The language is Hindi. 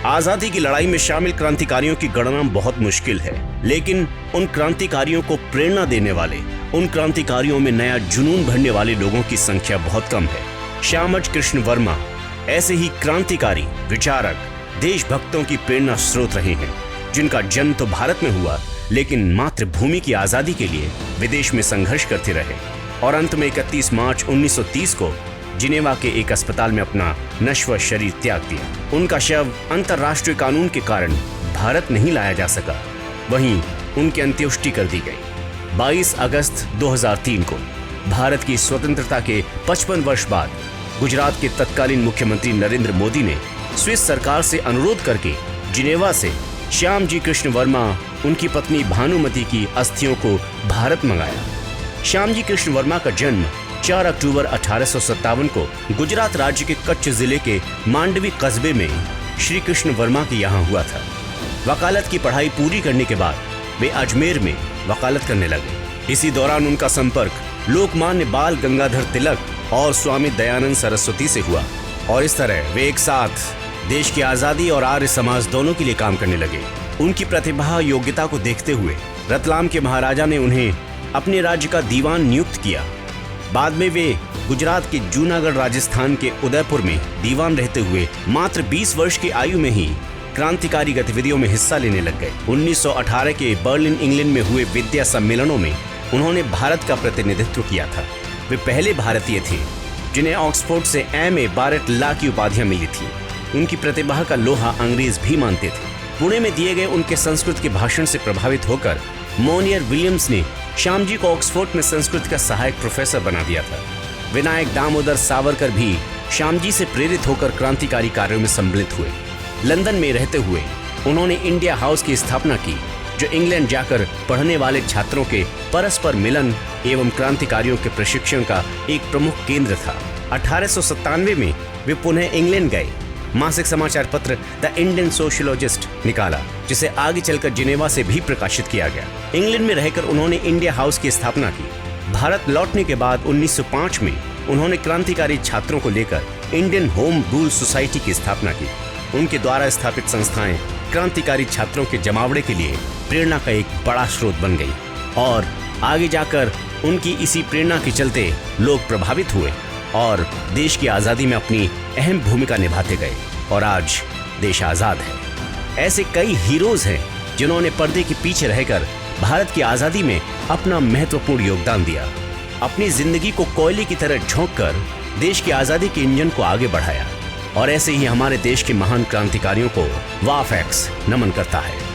आजादी की लड़ाई में शामिल क्रांतिकारियों की गणना बहुत मुश्किल है, लेकिन उन क्रांतिकारियों को प्रेरणा देने वाले, उन क्रांतिकारियों में नया जुनून भरने वाले लोगों की संख्या बहुत कम है। श्यामज कृष्ण वर्मा ऐसे ही क्रांतिकारी, विचारक, देशभक्तों की प्रेरणा स्रोत रहे हैं, जिनका जन्म तो भारत में हुआ, लेकिन मातृभूमि की आजादी के लिए विदेश में संघर्ष करते रहे और अंत में 31 मार्च 1930 को जिनेवा के एक अस्पताल में अपना नश्वर शरीर त्याग दिया। उनका शव अंतर्राष्ट्रीय कानून के कारण भारत नहीं लाया जा सका। वहीं उनकी अंत्येष्टि कर दी गई। 22 अगस्त 2003 को भारत की स्वतंत्रता के 55 वर्ष बाद गुजरात के तत्कालीन मुख्यमंत्री नरेंद्र मोदी ने स्विस सरकार से अनुरोध करके जिनेवा से श्यामजी कृष्ण वर्मा, उनकी पत्नी भानुमति की अस्थियों को भारत मंगाया। श्यामजी कृष्ण वर्मा का जन्म 4 अक्टूबर 1857 को गुजरात राज्य के कच्छ जिले के मांडवी कस्बे में श्री कृष्ण वर्मा के यहाँ हुआ था। वकालत की पढ़ाई पूरी करने के बाद वे अजमेर में वकालत करने लगे। इसी दौरान उनका संपर्क लोकमान्य बाल गंगाधर तिलक और स्वामी दयानंद सरस्वती से हुआ और इस तरह वे एक साथ देश की आजादी और आर्य समाज दोनों के लिए काम करने लगे। उनकी प्रतिभा, योग्यता को देखते हुए रतलाम के महाराजा ने उन्हें अपने राज्य का दीवान नियुक्त किया। बाद में वे गुजरात के जूनागढ़, राजस्थान के उदयपुर में दीवान रहते हुए मात्र 20 वर्ष की आयु में ही क्रांतिकारी गतिविधियों में हिस्सा लेने लग गए। 1918 के बर्लिन, इंग्लैंड में हुए विद्या सम्मेलनों में उन्होंने भारत का प्रतिनिधित्व किया था। वे पहले भारतीय थे जिन्हें ऑक्सफोर्ड से M.A. बारेट लॉ की उपाधियां मिली थी। उनकी प्रतिभा का लोहा अंग्रेज भी मानते थे। पुणे में दिए गए उनके संस्कृत के भाषण से प्रभावित होकर मोनियर विलियम्स ने श्यामजी को ऑक्सफोर्ड में संस्कृत का सहायक प्रोफेसर बना दिया था। विनायक दामोदर सावरकर भी श्यामजी से प्रेरित होकर क्रांतिकारी कार्यों में सम्मिलित हुए। लंदन में रहते हुए उन्होंने इंडिया हाउस की स्थापना की, जो इंग्लैंड जाकर पढ़ने वाले छात्रों के परस्पर मिलन एवं क्रांतिकारियों के प्रशिक्षण का एक प्रमुख केंद्र था। 1897 में वे पुनः इंग्लैंड गए। मासिक समाचार पत्र द इंडियन सोशियोलॉजिस्ट निकाला, जिसे आगे चलकर जिनेवा से भी प्रकाशित किया गया। इंग्लैंड में रहकर उन्होंने इंडिया हाउस की स्थापना की। भारत लौटने के बाद 1905 में उन्होंने क्रांतिकारी छात्रों को लेकर इंडियन होम रूल सोसाइटी की स्थापना की। उनके द्वारा स्थापित संस्थाएं क्रांतिकारी छात्रों के जमावड़े के लिए प्रेरणा का एक बड़ा स्रोत बन गई और आगे जाकर उनकी इसी प्रेरणा के चलते लोग प्रभावित हुए और देश की आज़ादी में अपनी अहम भूमिका निभाते गए और आज देश आज़ाद है। ऐसे कई हीरोज हैं जिन्होंने पर्दे के पीछे रहकर भारत की आज़ादी में अपना महत्वपूर्ण योगदान दिया, अपनी जिंदगी को कोयले की तरह झोंककर देश की आज़ादी के इंजन को आगे बढ़ाया। और ऐसे ही हमारे देश के महान क्रांतिकारियों को वाफ एक्स नमन करता है।